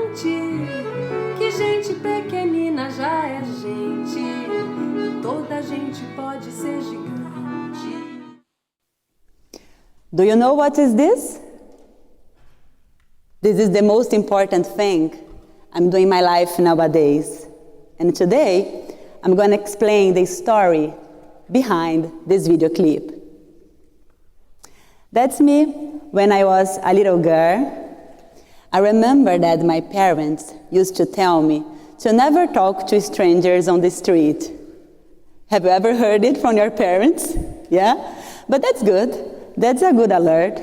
gigante, que gente pequenina já é gente, toda gente pode ser gigante. Do you know what is this? This is the most important thing I'm doing in my life nowadays. And today, I'm going to explain the story behind this video clip. That's me when I was a little girl. I remember that my parents used to tell me to never talk to strangers on the street. Have you ever heard it from your parents? Yeah? But that's good. That's a good alert.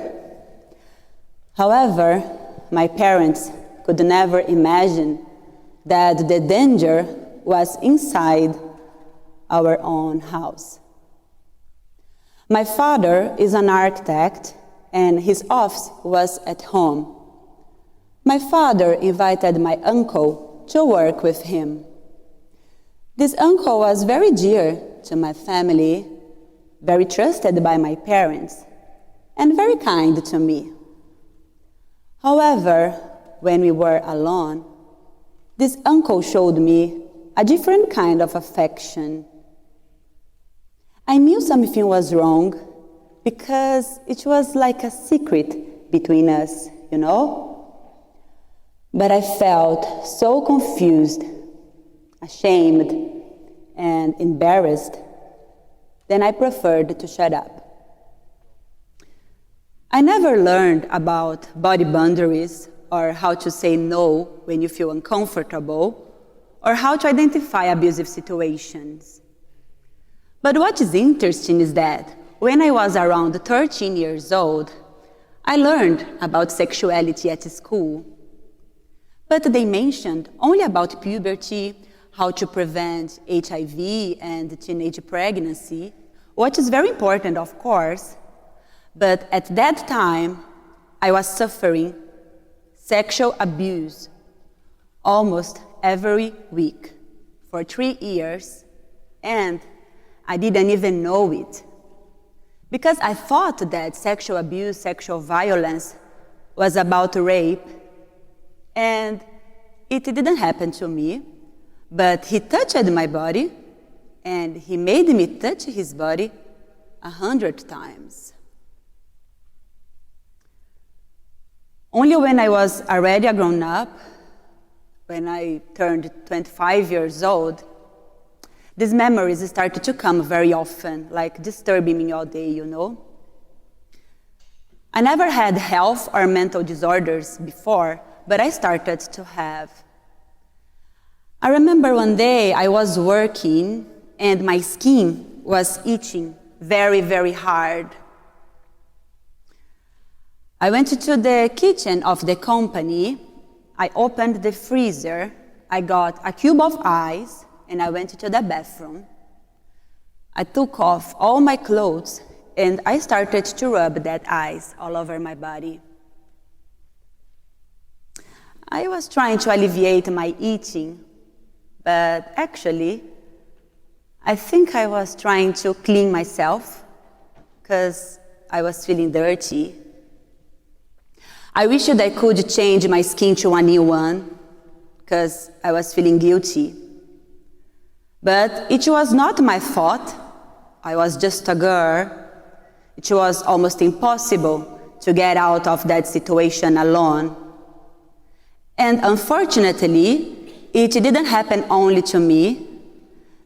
However, my parents could never imagine that the danger was inside our own house. My father is an architect, and his office was at home. My father invited my uncle to work with him. This uncle was very dear to my family, very trusted by my parents, and very kind to me. However, when we were alone, this uncle showed me a different kind of affection. I knew something was wrong because it was like a secret between us, you know? But I felt so confused, ashamed, and embarrassed, then I preferred to shut up. I never learned about body boundaries or how to say no when you feel uncomfortable or how to identify abusive situations. But what is interesting is that when I was around 13 years old, I learned about sexuality at school. But they mentioned only about puberty, how to prevent HIV and teenage pregnancy, which is very important, of course. But at that time, I was suffering sexual abuse almost every week for 3 years, and I didn't even know it. Because I thought that sexual abuse, sexual violence was about rape, and it didn't happen to me, but he touched my body, and he made me touch his body 100 times. Only when I was already a grown-up, when I turned 25 years old, these memories started to come very often, like disturbing me all day, you know? I never had health or mental disorders before, but I started to have. I remember one day I was working and my skin was itching very, very hard. I went to the kitchen of the company, I opened the freezer, I got a cube of ice, and I went to the bathroom. I took off all my clothes, and I started to rub that ice all over my body. I was trying to alleviate my itching, but actually, I think I was trying to clean myself, because I was feeling dirty. I wish that I could change my skin to a new one, because I was feeling guilty. But it was not my fault. I was just a girl. It was almost impossible to get out of that situation alone. And unfortunately, it didn't happen only to me.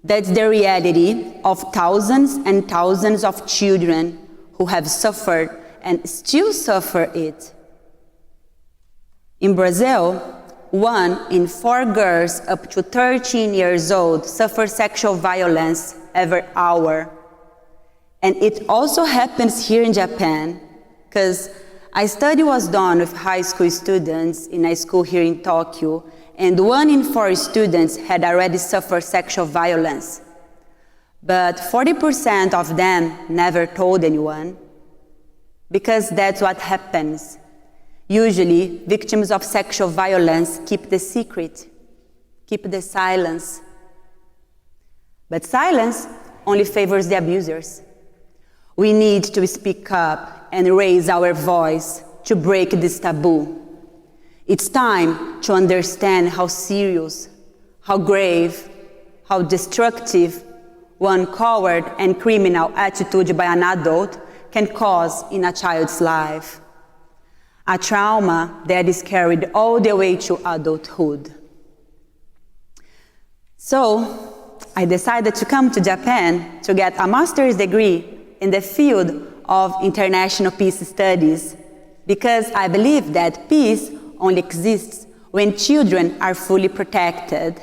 That's the reality of thousands and thousands of children who have suffered and still suffer it. In Brazil, 1 in 4 girls up to 13 years old suffer sexual violence every hour. And it also happens here in Japan, because a study was done with high school students in a school here in Tokyo, and 1 in 4 students had already suffered sexual violence. But 40% of them never told anyone, because that's what happens. Usually, victims of sexual violence keep the secret, keep the silence. But silence only favors the abusers. We need to speak up and raise our voice to break this taboo. It's time to understand how serious, how grave, how destructive one coward and criminal attitude by an adult can cause in a child's life. A trauma that is carried all the way to adulthood. So, I decided to come to Japan to get a master's degree in the field of international peace studies, because I believe that peace only exists when children are fully protected.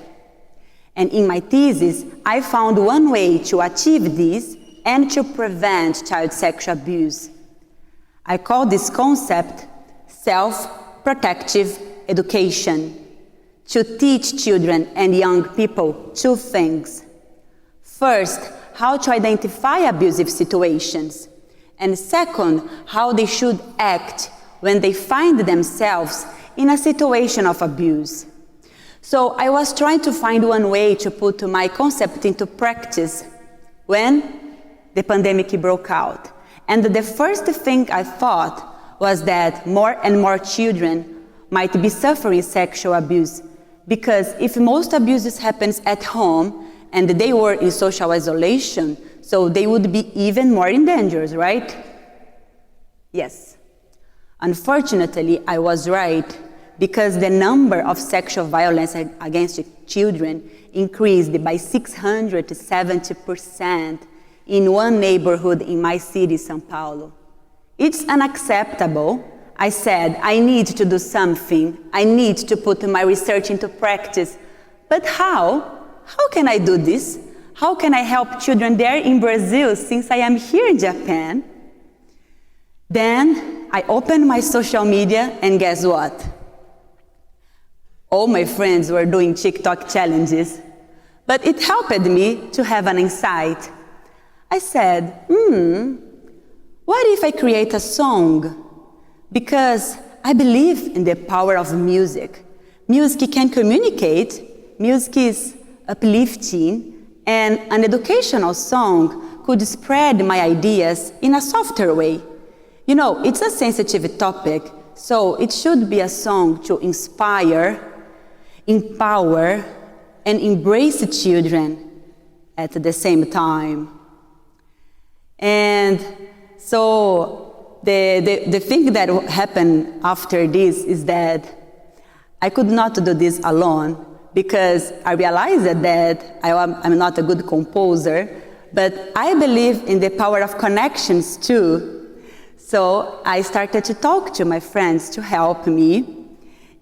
And in my thesis, I found one way to achieve this and to prevent child sexual abuse. I call this concept self-protective education, to teach children and young people two things. First, how to identify abusive situations, and second, how they should act when they find themselves in a situation of abuse. So I was trying to find one way to put my concept into practice when the pandemic broke out. And the first thing I thought was that more and more children might be suffering sexual abuse, because if most abuses happens at home and they were in social isolation, so they would be even more in danger, right? Yes. Unfortunately, I was right, because the number of sexual violence against children increased by 670% in one neighborhood in my city, São Paulo. It's unacceptable. I said, I need to do something. I need to put my research into practice. But how? How can I do this? How can I help children there in Brazil since I am here in Japan? Then I opened my social media, and guess what? All my friends were doing TikTok challenges, but it helped me to have an insight. I said, what if I create a song? Because I believe in the power of music. Music can communicate, music is uplifting, and an educational song could spread my ideas in a softer way. You know, it's a sensitive topic, so it should be a song to inspire, empower, and embrace children at the same time. And so the thing that happened after this is that I could not do this alone, because I realized that I'm not a good composer, but I believe in the power of connections too. So I started to talk to my friends to help me.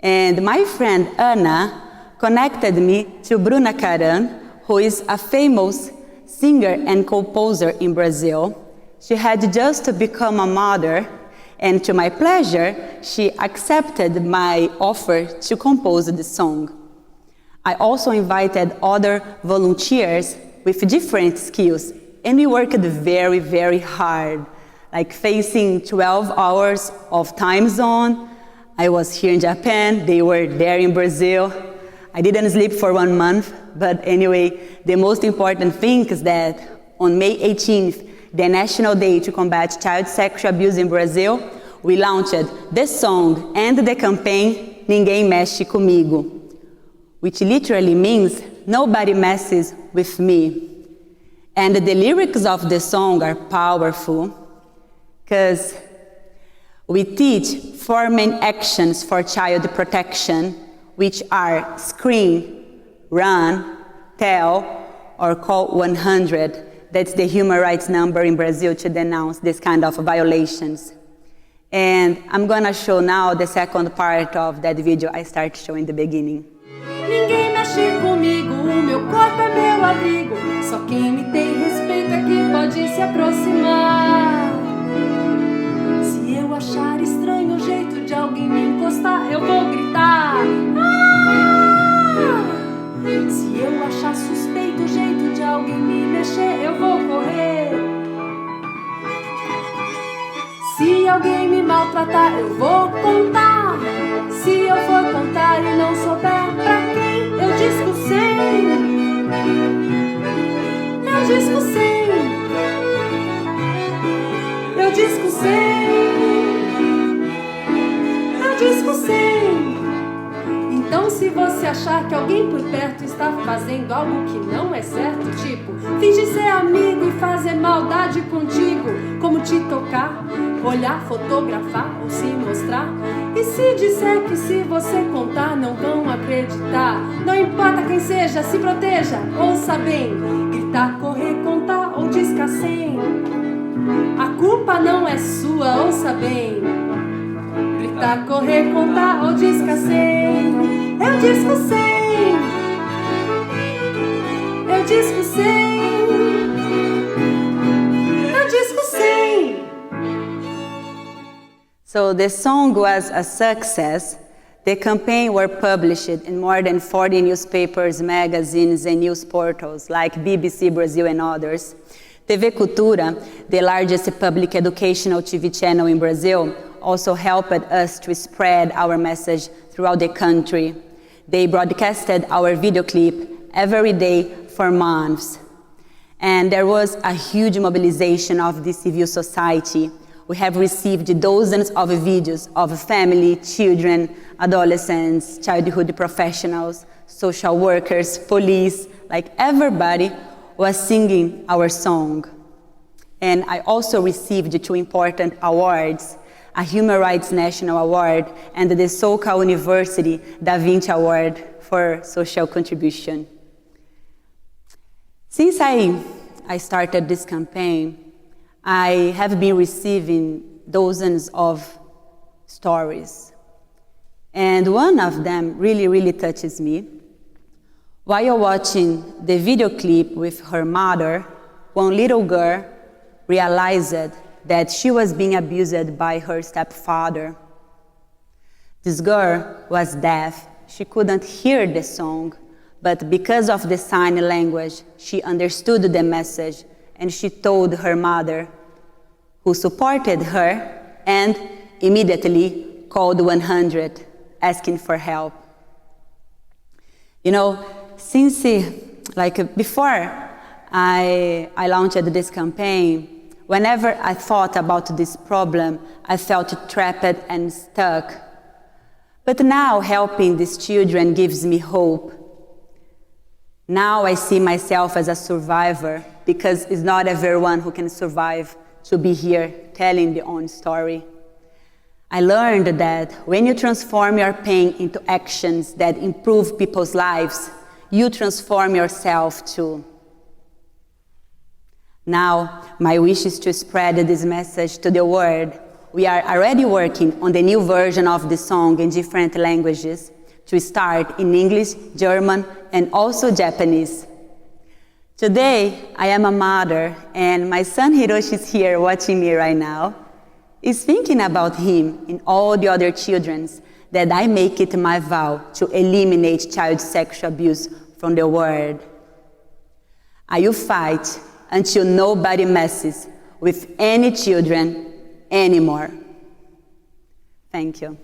And my friend Ana connected me to Bruna Caran, who is a famous singer and composer in Brazil. She had just become a mother, and to my pleasure, she accepted my offer to compose the song. I also invited other volunteers with different skills, and we worked very, very hard, like facing 12 hours of time zone. I was here in Japan, they were there in Brazil. I didn't sleep for 1 month, but anyway, the most important thing is that on May 18th, the National Day to Combat Child Sexual Abuse in Brazil, we launched the song and the campaign Ninguém Mexe Comigo, which literally means nobody messes with me. And the lyrics of the song are powerful, because we teach 4 main actions for child protection, which are scream, run, tell, or call 100. That's the human rights number in Brazil to denounce this kind of violations. And I'm gonna show now the second part of that video I started showing in the beginning. Ninguém mexe comigo, o meu corpo é meu abrigo. Só quem me tem respeito é que pode se aproximar. Se eu achar estranho o jeito de alguém me encostar, eu vou gritar. Ah! Se eu achar suspeito o jeito de alguém me mexer, eu vou correr. Se alguém me maltratar, eu vou contar. Se eu for contar e não souber pra quem, eu disco sem. Eu disco sem. Eu disco sem. Eu disco sem. Não se você achar que alguém por perto está fazendo algo que não é certo, tipo, fingir ser amigo e fazer maldade contigo, como te tocar, olhar, fotografar ou se mostrar. E se disser que se você contar não vão acreditar, não importa quem seja, se proteja, ouça bem, gritar, correr, contar ou discar sem. A culpa não é sua, ouça bem, gritar, correr, contar ou discar sem. Eu disco sem, eu disco sem, eu disco sem. So the song was a success. The campaign were published in more than 40 newspapers, magazines, and news portals like BBC Brazil and others. TV Cultura, the largest public educational TV channel in Brazil, also helped us to spread our message throughout the country. They broadcasted our video clip every day for months. And there was a huge mobilization of the civil society. We have received dozens of videos of family, children, adolescents, childhood professionals, social workers, police, like everybody was singing our song. And I also received 2 important awards, a Human Rights National Award and the Soka University Vinci Award for social contribution. Since I started this campaign, I have been receiving dozens of stories. And one of them really touches me. While watching the video clip with her mother, one little girl realized that she was being abused by her stepfather. This girl was deaf. She couldn't hear the song, but because of the sign language, she understood the message, and she told her mother, who supported her, and immediately called 100, asking for help. You know, since, before I launched this campaign, whenever I thought about this problem, I felt trapped and stuck. But now helping these children gives me hope. Now I see myself as a survivor, because it's not everyone who can survive to be here telling their own story. I learned that when you transform your pain into actions that improve people's lives, you transform yourself too. Now, my wish is to spread this message to the world. We are already working on the new version of the song in different languages to start in English, German, and also Japanese. Today, I am a mother, and my son Hiroshi is here watching me right now. Is thinking about him and all the other children that I make it my vow to eliminate child sexual abuse from the world. I will fight until nobody messes with any children anymore. Thank you.